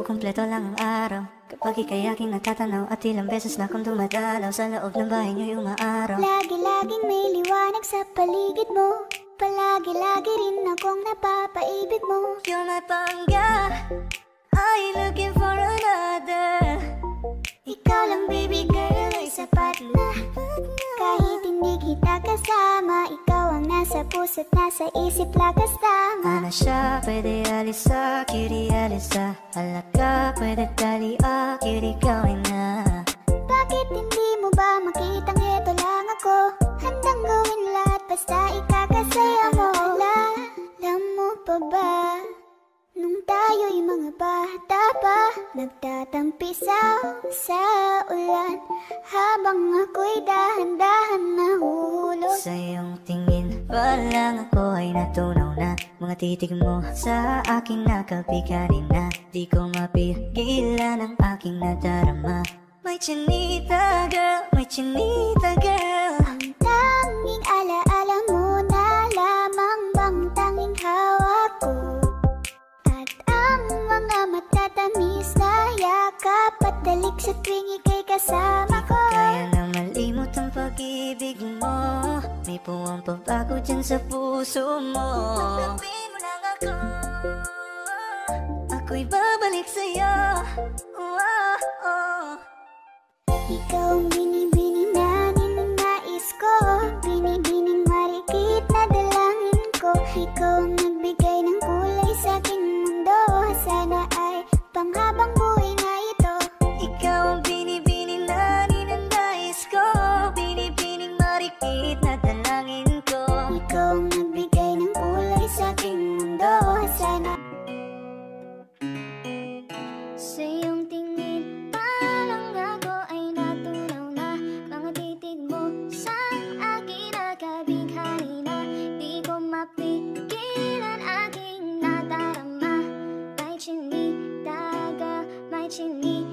kukumpleto lang ang araw kapag ika'y aking natatanaw. At ilang beses na akong dumadalaw sa loob ng bahay niyo'y umaaraw. Lagi-laging may liwanag sa paligid mo, palagi-lagi rin akong napapaibig mo. You're my pangga, I ain't looking for another. Ikaw lang baby girl ay sapat na. Kahit hindi kita kasama, ikaw ang nasa puso't nasa isip lakas tama. Ana siya, pwede alisa, kiri alisa. Halaka, pwede talia, kiri gawin na. Bakit hindi mo ba makitang heto lang ako? Handang gawin lahat basta ikakasaya mo. Alam mo pa ba, nung tayo'y mga bata pa, nagtatampisaw sa ulan habang ako'y dahan-dahan nahuhulog. Sa iyong tingin pa lang ako ay natunaw na. Mga titig mo sa aking nakabigari na. Di ko mapigilan ang aking nadarama. My chinita girl, my chinita girl. Ang tanging alaala mo na lamang bang tanging hawak ko, at ang mga matatamis na yakap at dalik sa tuwing ika'y kasama ko. Kaya na malimot ang pag-ibig mo. May puwang pabago dyan sa puso mo. Tanggapin mo lang ako, ako'y babalik sa'yo. Oh, oh. Ikaw ang binibining na ninanais ko, binibining marikit na dalangin ko. Ikaw ang nagbigay ng kulay sa aking mundo, sana ay panghabang buhay na ito. Ikaw ang binibining na ninanais ko, binibining marikit na dalangin ko. Ikaw ang nagbigay ng kulay sa aking mundo, sana. Sa iyong tingin pa lang ako ay natunaw na. Mga titig mo sa akin nakabighani na. Di ko mapigilan aking nadarama. May chinita girl, may chinita.